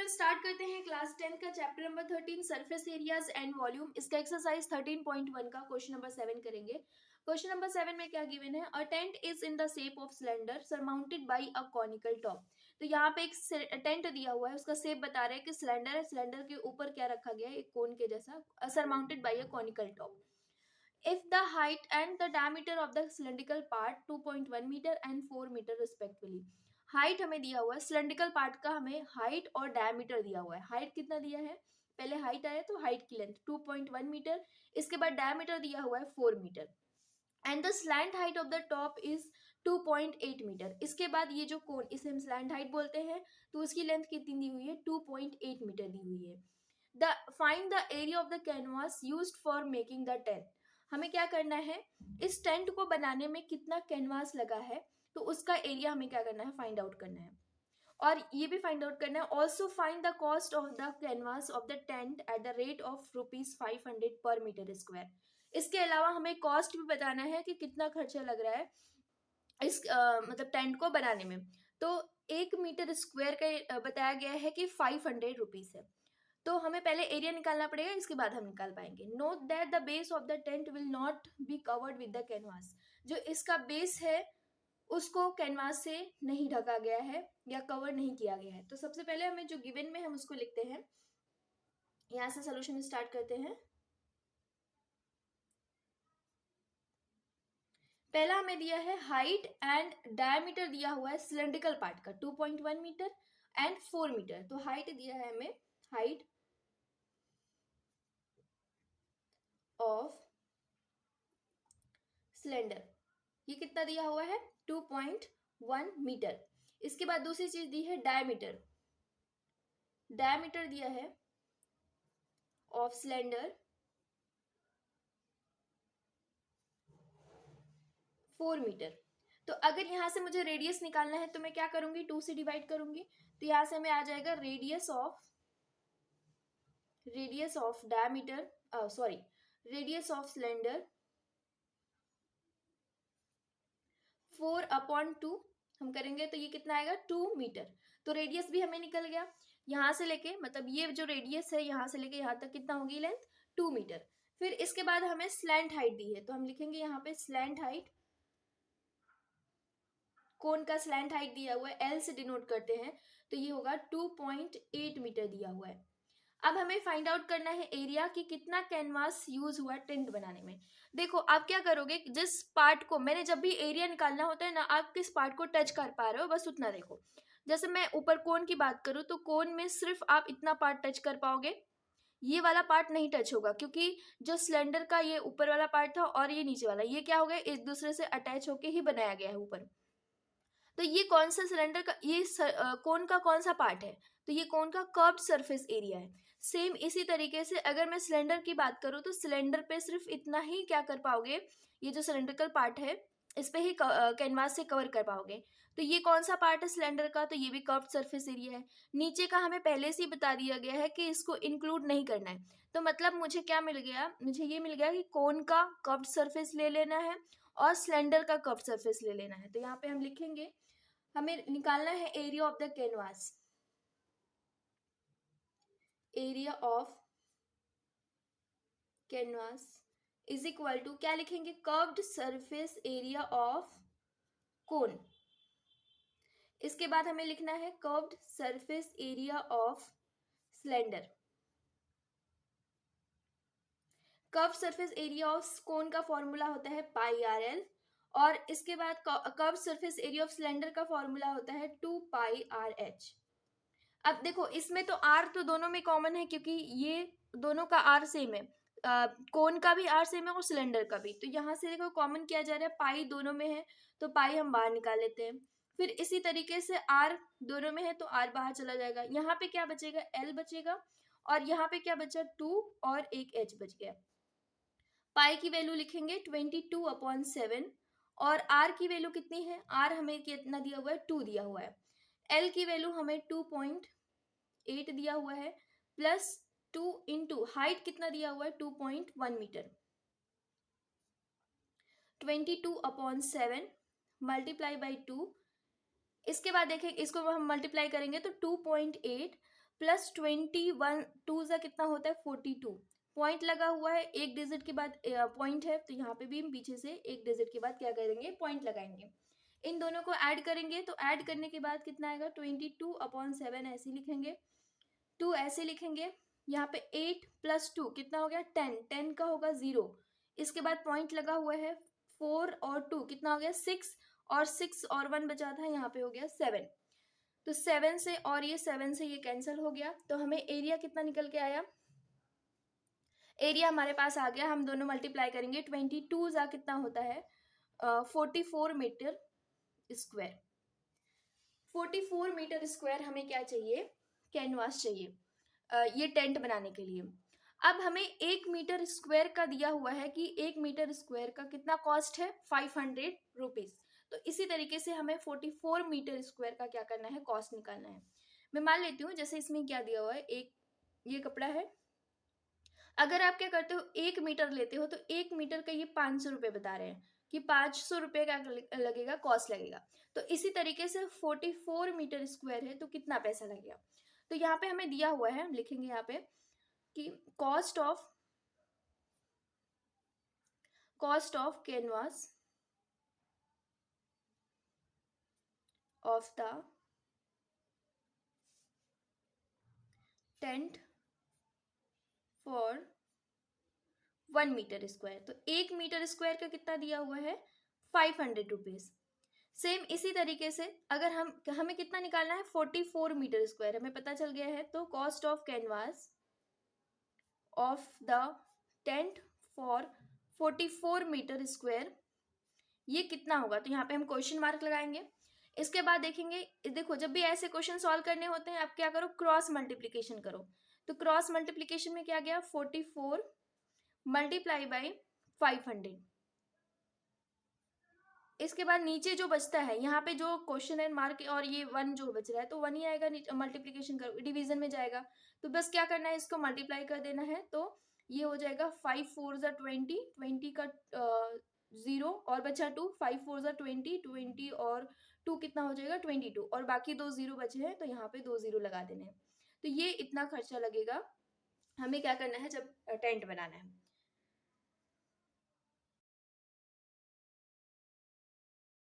Student start करते हैं class 10 का chapter number 13 surface areas and volume. इसका एक्सरसाइज 13.1 का क्वेश्चन नंबर 7 करेंगे। क्वेश्चन नंबर 7 में क्या गिवन है, a tent is in the shape of cylinder surmounted by a conical top. तो यहाँ पे एक टेंट दिया हुआ है, उसका शेप बता रहा है कि सिलेंडर है, सिलेंडर के ऊपर क्या रखा गया है, एक कोन के जैसा, surmounted by a conical top. If the height and the diameter of the cylindrical part 2.1 metre and 4 metre respectively. Height हमें दिया हुआ है, सिलेंड्रिकल पार्ट का हमें हाइट और डायमीटर दिया हुआ है। हाइट कितना दिया है, पहले हाइट आया तो हाइट की लेंथ 2.1 मीटर, इसके बाद डायमीटर दिया हुआ है 4 metre and the slant height of the top is 2.8 metre. इसके बाद ये जो कोन, इसे हम स्लैंट हाइट बोलते हैं, तो उसकी लेंथ कितनी दी हुई है, 2.8 मीटर दी हुई है। The find the area of the canvas used for making the tent. हमें क्या करना है, इस टेंट को बनाने में कितना कैनवास लगा है, तो उसका एरिया हमें क्या करना है, फाइंड आउट करना है। और ये भी फाइंड आउट करना है, also find the cost of the canvas of the tent at the rate of ₹500 पर मीटर स्क्वायर। इसके अलावा हमें कॉस्ट भी बताना है कि कितना खर्चा लग रहा है इस मतलब टेंट को बनाने में। तो 1 मीटर स्क्वायर का बताया गया है कि ₹500 है। तो हमें पहले एरिया निकालना पड़ेगा, इसके बाद हम निकाल पाएंगे। Note that the base of the tent will not be covered with the canvas. जो इसका बेस है उसको कैनवास से नहीं ढका गया है या कवर नहीं किया गया है। तो सबसे पहले हमें जो गिवन में हम उसको लिखते हैं, यहां से सोल्यूशन स्टार्ट करते हैं। पहला हमें दिया है हाइट एंड डायमीटर दिया हुआ है सिलेंड्रिकल पार्ट का 2.1 मीटर एंड 4 मीटर। तो हाइट दिया है हमें, हाइट ऑफ सिलेंडर, ये कितना दिया हुआ है, 2.1 मीटर। इसके बाद दूसरी चीज दी है डायमीटर, डायमीटर दिया है ऑफ सिलेंडर 4 मीटर। तो अगर यहां से मुझे रेडियस निकालना है तो मैं क्या करूंगी, 2 से डिवाइड करूंगी। तो यहां से हमें आ जाएगा radius of diameter, sorry, radius of cylinder 4/2 हम करेंगे तो ये कितना आएगा, 2 मीटर। तो रेडियस भी हमें निकल गया। यहां से लेके, मतलब ये जो रेडियस है यहां से लेके यहां तक कितना होगी लेंथ, 2 मीटर। फिर इसके बाद हमें स्लैंट हाइट दी है, तो हम लिखेंगे यहाँ पे स्लैंट हाइट, कोन का स्लैंट हाइट दिया हुआ है, एल से डिनोट करते हैं, तो ये होगा 2.8 मीटर दिया हुआ है। अब हमें फाइंड आउट करना है एरिया कि कितना कैनवास यूज हुआ टेंट बनाने में। देखो आप क्या करोगे, जिस पार्ट को मैंने, जब भी एरिया निकालना होता है ना, आप किस पार्ट को टच कर पा रहे हो बस उतना देखो। जैसे मैं ऊपर कोन की बात करूं तो कोन में सिर्फ आप इतना पार्ट टच कर पाओगे, ये वाला पार्ट नहीं टच होगा, क्योंकि जो सिलेंडर का ये ऊपर वाला पार्ट था और ये नीचे वाला, ये क्या हो गया, एक दूसरे से अटैच होके ही बनाया गया है ऊपर। तो ये कौन सा सिलेंडर का, ये कोन का कौन सा पार्ट है, तो ये कोन का कर्व्ड सरफेस एरिया है। सेम इसी तरीके से अगर मैं सिलेंडर की बात करूं तो सिलेंडर पे सिर्फ इतना ही क्या कर पाओगे, ये जो सिलेंड्रिकल पार्ट है इस पे ही कैनवास से कवर कर पाओगे। तो ये कौन सा पार्ट है सिलेंडर का, तो ये भी कर्व्ड सरफेस एरिया है। नीचे का हमें पहले से ही बता दिया गया है कि इसको इंक्लूड नहीं करना है। तो मतलब मुझे क्या मिल गया, मुझे ये मिल गया कि कोन का कर्व्ड सरफेस ले लेना है और सिलेंडर का कर्व्ड सरफेस ले लेना है। तो यहाँ पे हम लिखेंगे, हमें निकालना है area of the canvas, area of canvas is equal to क्या लिखेंगे, curved surface area of cone. इसके बाद हमें लिखना है curved surface area of cylinder. Curve surface area of cone का फॉर्मूला होता है πRL, और इसके बाद curve surface area of cylinder का फॉर्मूला होता है 2πRH। अब देखो इसमें तो आर तो दोनों में कॉमन है, क्योंकि ये दोनों का आर सेम है, कोन का भी आर सेम है और सिलेंडर का भी। तो यहाँ से देखो कॉमन किया जा रहा है, पाई दोनों में है तो पाई हम बाहर निकाल लेते हैं। फिर इसी तरीके से आर दोनों में है तो आर बाहर चला जाएगा। यहाँ पे क्या बचेगा, एल बचेगा, और यहाँ पे क्या बचा, 2 और एक एच बच गया। पाई की वैल्यू लिखेंगे 22/7, और आर की वैल्यू कितनी है, आर हमें कितना दिया हुआ है, 2 दिया हुआ है। एल की वैल्यू हमें 2.8 दिया हुआ है, प्लस 2 इंटू हाइट कितना दिया हुआ है, 2.1 मीटर, 22/7 मल्टीप्लाई बाई 2। इसके बाद देखें, इसको हम मल्टीप्लाई करेंगे तो 2.8 प्लस 21, 2 ज़ा कितना होता है 42, पॉइंट लगा हुआ है, एक डिजिट के बाद पॉइंट है, तो यहाँ पे भी हम पीछे से एक डिजिट के बाद क्या करेंगे, पॉइंट लगाएंगे। इन दोनों को ऐड करेंगे तो ऐड करने के बाद कितना आएगा 22/7 ऐसे लिखेंगे, 2 ऐसे लिखेंगे। यहाँ पे 8 + 2 कितना हो गया 10, 10 का होगा 0, इसके बाद पॉइंट लगा हुआ है 4 और 2 कितना हो गया 6, और 6 और 1 बचा था, यहाँ पे हो गया 7। तो 7 से और ये 7 से ये कैंसिल हो गया, तो हमें एरिया कितना निकल के आया, एरिया हमारे पास आ गया, हम दोनों मल्टीप्लाई करेंगे, 22 ज़ा कितना होता है 44 मीटर स्क्वायर। 44 मीटर स्क्वायर हमें क्या चाहिए, कैनवास चाहिए ये टेंट बनाने के लिए। अब हमें 1 मीटर स्क्वायर का दिया हुआ है कि 1 मीटर स्क्वायर का कितना कॉस्ट है 500 रुपीज। तो इसी तरीके से हमें 44 मीटर स्क्वायर का क्या करना है, कॉस्ट निकालना है। मैं मान लेती हूँ जैसे इसमें क्या दिया हुआ है, एक ये कपड़ा है, अगर आप क्या करते हो 1 मीटर लेते हो तो 1 मीटर का ये 500 रुपये बता रहे हैं कि 500 रुपये का लगेगा, कॉस्ट लगेगा। तो इसी तरीके से 44 मीटर स्क्वायर है तो कितना पैसा लगेगा, तो यहाँ पे हमें दिया हुआ है, लिखेंगे यहाँ पे कि cost of canvas of the tent for 1 metre square. तो 1 मीटर स्क्वायर का कितना दिया हुआ है 500 रुपीज। सेम इसी तरीके से अगर हमें कितना निकालना है 44 मीटर स्क्वायर, हमें पता चल गया है, तो cost of canvas of the tent for 44 metre square ये कितना होगा, तो यहाँ पे हम क्वेश्चन मार्क लगाएंगे। इसके बाद देखेंगे, देखो जब भी ऐसे क्वेश्चन सॉल्व करने होते हैं आप क्या करो, क्रॉस मल्टीप्लीकेशन करो। तो क्रॉस मल्टीप्लीकेशन में क्या गया 44 मल्टीप्लाई बाई 500। इसके बाद नीचे जो बचता है, यहाँ पे जो क्वेश्चन है मार्क और ये 1 जो बच रहा है तो 1 ही आएगा, मल्टीप्लीकेशन करो डिवीजन में जाएगा, तो बस क्या करना है इसको मल्टीप्लाई कर देना है। तो ये हो जाएगा 5 4 ज़ा 20, 20 का 0 और बचा 2, 5 4 ज़ा 20, 20 और 2 कितना हो जाएगा 22, और बाकी 2 0 बचे हैं तो यहाँ पे 2 0 लगा देने हैं। तो ये इतना खर्चा लगेगा हमें क्या करना है जब टेंट बनाना है।